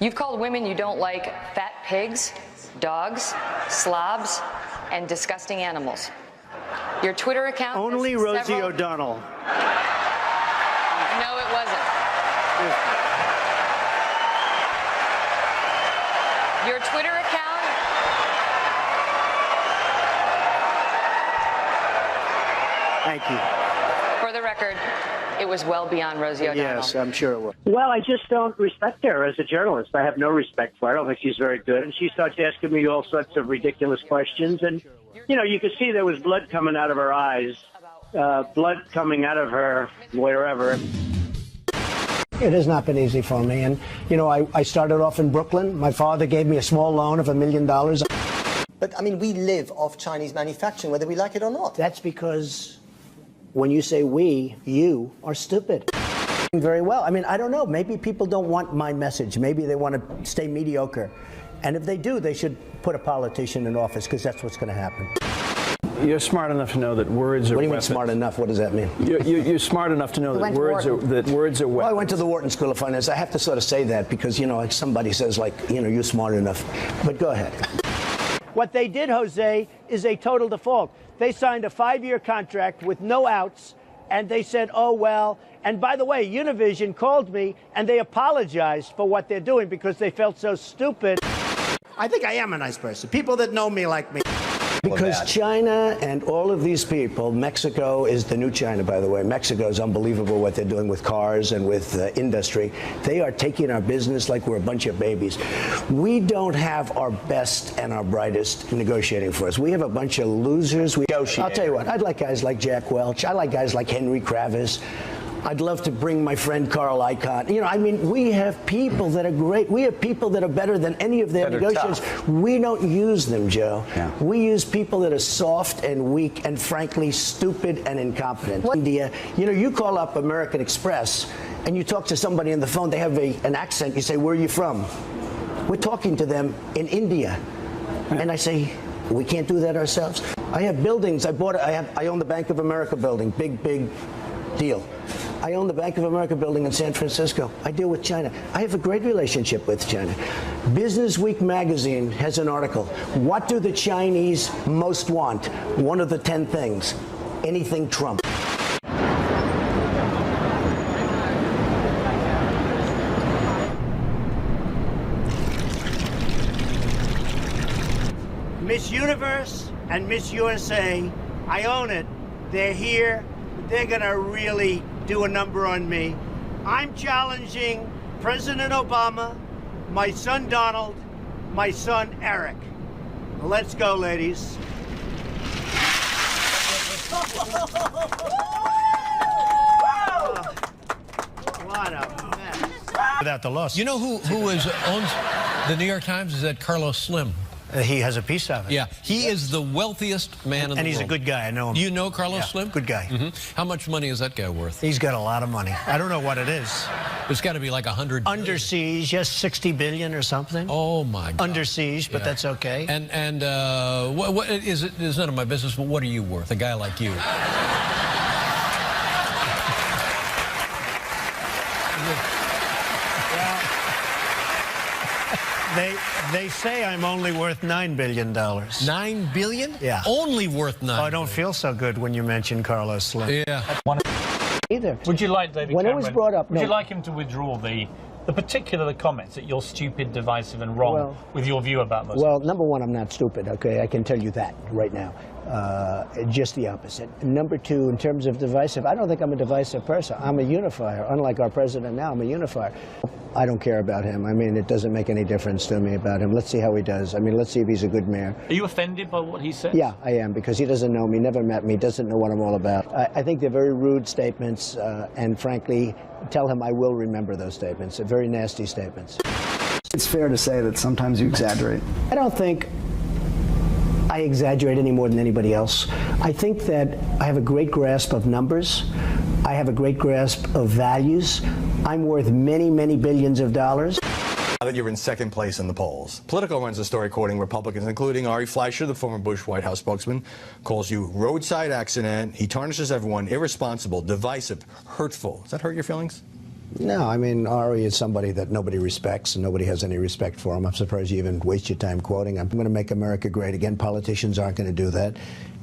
You've called women you don't like fat pigs, dogs, slobs, and disgusting animals. Your Twitter account... Only Rosie O'Donnell. No, it wasn't. Your Twitter account... Thank you. For the record, it was well beyond Rosie O'Donnell. Yes, I'm sure it was. Well, I just don't respect her as a journalist. I have no respect for her. I don't think she's very good. And she starts asking me all sorts of ridiculous questions. And, you know, you could see there was blood coming out of her eyes, blood coming out of her wherever. It has not been easy for me. And, you know, I started off in Brooklyn. My father gave me a small loan of $1 million. But, I mean, we live off Chinese manufacturing, whether we like it or not. That's because when you say we, you are stupid. Very well. I mean, I don't know. Maybe people don't want my message. Maybe they want to stay mediocre. And if they do, they should put a politician in office, because that's what's going to happen. You're smart enough to know that words are What do you weapons. mean smart enough? What does that mean? You're smart enough to know that words are weapons. Well, I went to the Wharton School of Finance. I have to sort of say that because, you know, like somebody says, like, you know, you're smart enough. But go ahead. What they did, Jose, is a total default. They signed a 5-year contract with no outs, and they said, oh, well. And by the way, Univision called me, and they apologized for what they're doing because they felt so stupid. I think I am a nice person. People that know me like me. Because China and all of these people, Mexico is the new China, by the way. Mexico is unbelievable what they're doing with cars and with industry. They are taking our business like we're a bunch of babies. We don't have our best and our brightest negotiating for us. We have a bunch of losers. I'll tell you what, I'd like guys like Jack Welch. I like guys like Henry Kravis. I'd love to bring my friend Carl Icahn. You know, I mean, we have people that are great. We have people that are better than any of their negotiators. We don't use them, Joe. Yeah. We use people that are soft and weak and, frankly, stupid and incompetent. India, you know, you call up American Express and you talk to somebody on the phone, they have an accent. You say, where are you from? We're talking to them in India. And I say, we can't do that ourselves. I have buildings. I own the Bank of America building. Big deal. I own the Bank of America building in San Francisco. I deal with China. I have a great relationship with China. Business Week magazine has an article. What do the Chinese most want? One of the 10 things. Anything Trump. Miss Universe and Miss USA, I own it. They're here. They're going to really do a number on me. I'm challenging President Obama, my son Donald, my son Eric. Let's go, ladies. What a mess. Without the loss. You know who owns the New York Times? Is that Carlos Slim? He has a piece of it. Yeah, he is the wealthiest man in the world. And he's a good guy, I know him. You know Carlos Slim? Good guy. How much money is that guy worth? He's got a lot of money. I don't know what it is. It's got to be like 100 billion. Under siege, yes, 60 billion or something. Oh, my God. Under siege, but that's okay. And what is it? It's none of my business, but what are you worth, a guy like you? They say I'm only worth $9 billion. $9 billion? Yeah. Only worth $9 I don't feel so good when you mention Carlos Slim. Yeah. Either. Would you like David When Cameron, it was brought up, would you like him to withdraw the particular comments that you're stupid, divisive and wrong with your view about Muslims? Well, number one, I'm not stupid, okay? I can tell you that right now. Just the opposite. Number two, in terms of divisive, I don't think I'm a divisive person. I'm a unifier. Unlike our president now, I'm a unifier. I don't care about him. I mean, it doesn't make any difference to me about him. Let's see how he does. I mean, let's see if he's a good mayor. Are you offended by what he said? Yeah, I am, because he doesn't know me, never met me, doesn't know what I'm all about. I think they're very rude statements, and frankly, tell him I will remember those statements. They're very nasty statements. It's fair to say that sometimes you exaggerate. I don't think I exaggerate any more than anybody else. I think that I have a great grasp of numbers. I have a great grasp of values. I'm worth many, many billions of dollars. Now that you're in second place in the polls, Politico runs a story quoting Republicans, including Ari Fleischer, the former Bush White House spokesman, calls you roadside accident. He tarnishes everyone, irresponsible, divisive, hurtful. Does that hurt your feelings? No, I mean, Ari is somebody that nobody respects and nobody has any respect for him. I'm surprised you even waste your time quoting him. I'm going to make America great again. Politicians aren't going to do that.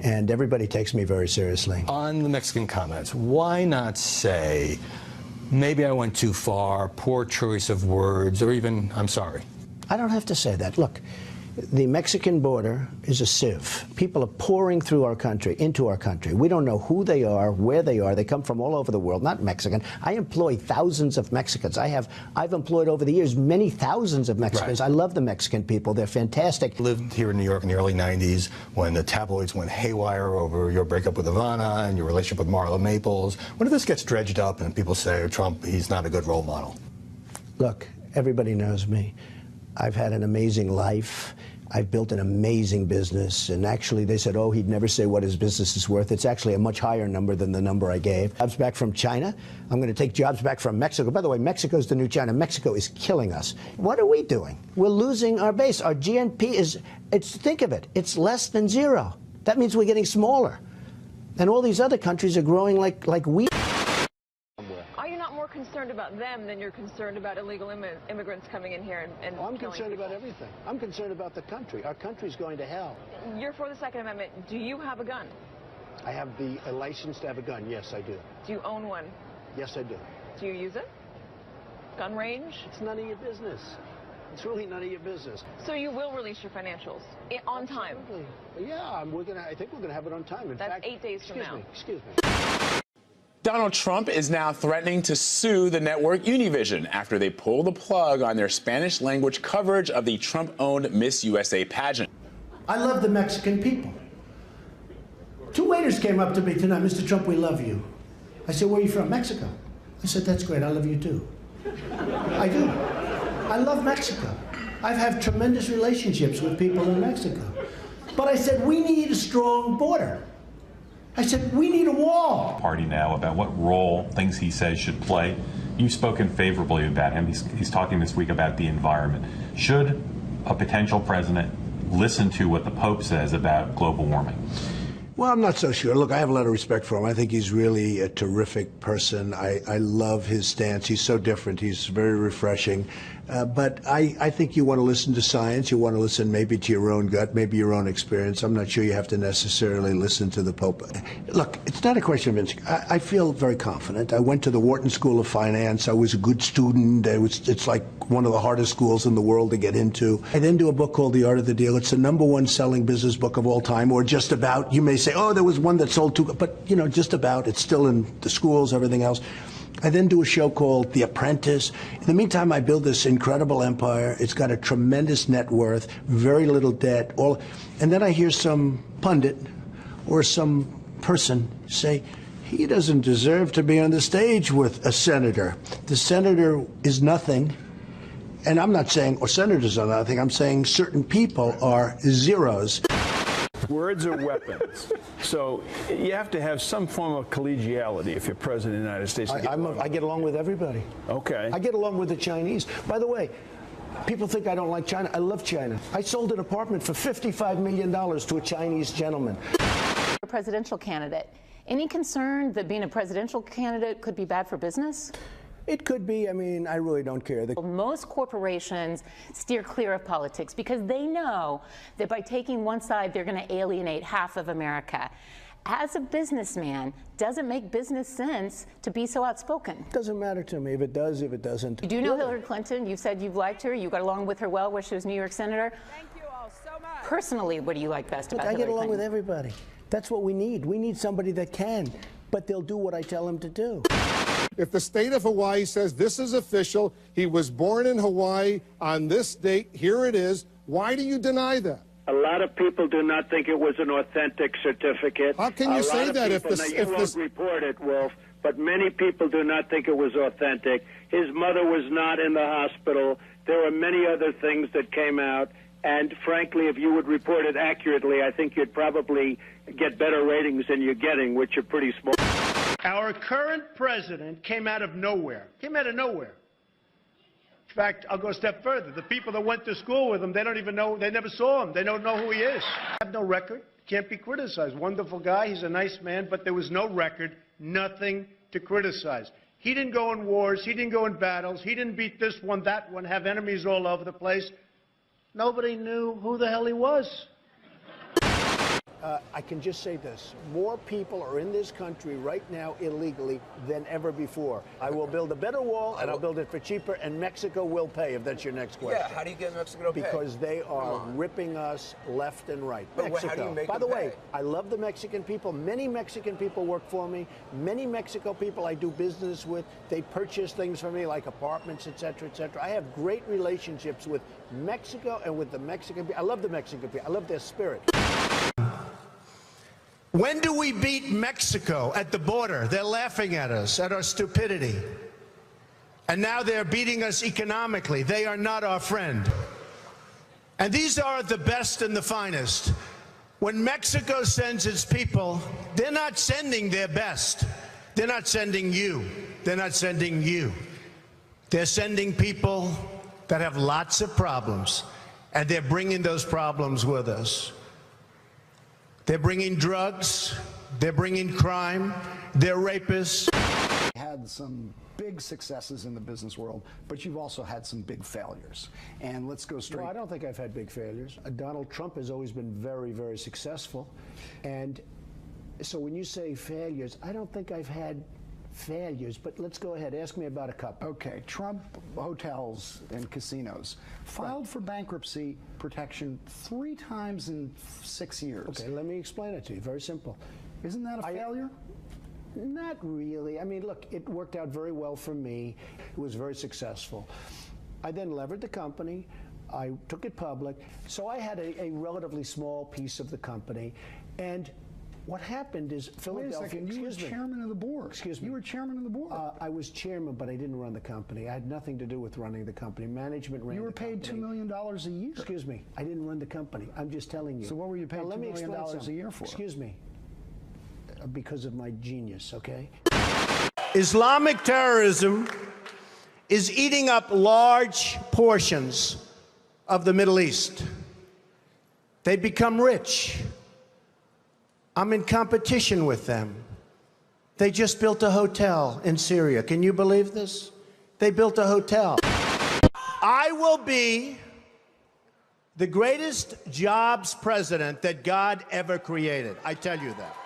And everybody takes me very seriously. On the Mexican comments, why not say, maybe I went too far, poor choice of words, or even, I'm sorry? I don't have to say that. Look, the Mexican border is a sieve. People are pouring through our country, into our country. We don't know who they are, where they are. They come from all over the world, not Mexican. I employ thousands of Mexicans. I've employed over the years many thousands of Mexicans. Right. I love the Mexican people. They're fantastic. Lived here in New York in the early 90s when the tabloids went haywire over your breakup with Ivana and your relationship with Marla Maples. When this gets dredged up and people say, Trump, he's not a good role model? Look, everybody knows me. I've had an amazing life. I've built an amazing business, and actually they said, oh, he'd never say what his business is worth. It's actually a much higher number than the number I gave. Jobs back from China. I'm going to take jobs back from Mexico. By the way, Mexico's the new China. Mexico is killing us. What are we doing? We're losing our base. Our GNP think of it, it's less than zero. That means we're getting smaller. And all these other countries are growing like wheat. Concerned about them than you're concerned about illegal immigrants coming in here and I'm concerned about everything. I'm concerned about the country. Our country's going to hell. You're for the Second Amendment. Do you have a gun? I have a license to have a gun. Yes, I do. Do you own one? Yes, I do. Do you use it? Gun range? It's none of your business. It's really none of your business. So you will release your financials on time? Yeah, I think we're gonna have it on time. In fact, 8 days from now. Excuse me. Donald Trump is now threatening to sue the network Univision after they pull the plug on their Spanish-language coverage of the Trump-owned Miss USA pageant. I love the Mexican people. 2 waiters came up to me tonight. Mr. Trump, we love you. I said, where are you from? Mexico. I said, that's great. I love you, too. I do. I love Mexico. I've had tremendous relationships with people in Mexico. But I said, we need a strong border. I said, we need a wall. Party now about what role things he says should play. You've spoken favorably about him. He's talking this week about the environment. Should a potential president listen to what the Pope says about global warming? Well, I'm not so sure. Look, I have a lot of respect for him. I think he's really a terrific person. I love his stance. He's so different. He's very refreshing. But I think you want to listen to science. You want to listen maybe to your own gut, maybe your own experience. I'm not sure you have to necessarily listen to the Pope. Look, it's not a question of instinct. I feel very confident. I went to the Wharton School of Finance. I was a good student. It's like one of the hardest schools in the world to get into. I then do a book called The Art of the Deal. It's the #1 selling business book of all time, or just about. You may say, oh, there was one that sold 2, but, you know, just about. It's still in the schools, everything else. I then do a show called The Apprentice. In the meantime, I build this incredible empire. It's got a tremendous net worth, very little debt. And then I hear some pundit or some person say, he doesn't deserve to be on the stage with a senator. The senator is nothing. And I'm not saying, or senators are nothing. I'm saying certain people are zeros. Words are weapons. So you have to have some form of collegiality if you're president of the United States. I get along with everybody. Okay. I get along with the Chinese. By the way, people think I don't like China. I love China. I sold an apartment for $55 million to a Chinese gentleman. A presidential candidate. Any concern that being a presidential candidate could be bad for business? It could be. I mean, I really don't care. Most corporations steer clear of politics because they know that by taking one side, they're going to alienate half of America. As a businessman, does it make business sense to be so outspoken? Doesn't matter to me if it does, if it doesn't. You do know Hillary Clinton. You said you've liked her. You got along with her well when she was New York Senator. Thank you all so much. Personally, what do you like best about Hillary Clinton? I get along Clinton? with everybody. That's what we need. We need somebody that can, but they'll do what I tell them to do. If the state of Hawaii says this is official, he was born in Hawaii on this date, here it is, why do you deny that? A lot of people do not think it was an authentic certificate. How can you say that if this... You won't report it, Wolf, but many people do not think it was authentic. His mother was not in the hospital. There were many other things that came out. And frankly, if you would report it accurately, I think you'd probably get better ratings than you're getting, which are pretty small. Our current president came out of nowhere. Came out of nowhere. In fact, I'll go a step further. The people that went to school with him, they don't even know, they never saw him. They don't know who he is. Have no record. Can't be criticized. Wonderful guy. He's a nice man, but there was no record, nothing to criticize. He didn't go in wars. He didn't go in battles. He didn't beat this one, that one, have enemies all over the place. Nobody knew who the hell he was. I can just say this. More people are in this country right now illegally than ever before. I will build a better wall, and I'll build it for cheaper, and Mexico will pay, if that's your next question. Yeah, how do you get Mexico to pay? Because they are ripping us left and right. But Mexico. how do you make By the them way, pay? I love the Mexican people. Many Mexican people work for me. Many Mexico people I do business with. They purchase things for me, like apartments, et cetera, et cetera. I have great relationships with Mexico and with the Mexican people. I love the Mexican people. I love their spirit. When do we beat Mexico at the border? They're laughing at us, at our stupidity. And now they're beating us economically. They are not our friend. And these are the best and the finest. When Mexico sends its people, they're not sending their best. They're not sending you. They're not sending you. They're sending people that have lots of problems, and they're bringing those problems with us. They're bringing drugs, they're bringing crime, they're rapists. Had some big successes in the business world, but you've also had some big failures. And let's go straight. No, I don't think I've had big failures. Donald Trump has always been very, very successful. And so when you say failures, I don't think I've had failures, but let's go ahead. Ask me about a couple. Okay, Trump hotels and casinos filed for bankruptcy protection 3 times in 6 years. Okay, let me explain it to you. Very simple. Isn't that a failure? Not really. I mean, look, it worked out very well for me. It was very successful. I then levered the company. I took it public. So I had a relatively small piece of the company. And what happened is Philadelphia. Wait a second, you were chairman of the board. Excuse me. You were chairman of the board. I was chairman, but I didn't run the company. I had nothing to do with running the company. Management ran the company. You were paid $2 million a year. Excuse me. I didn't run the company. I'm just telling you. So what were you paid $2 million a year for? Excuse me. Because of my genius, okay? Islamic terrorism is eating up large portions of the Middle East. They become rich. I'm in competition with them. They just built a hotel in Syria. Can you believe this? They built a hotel. I will be the greatest jobs president that God ever created. I tell you that.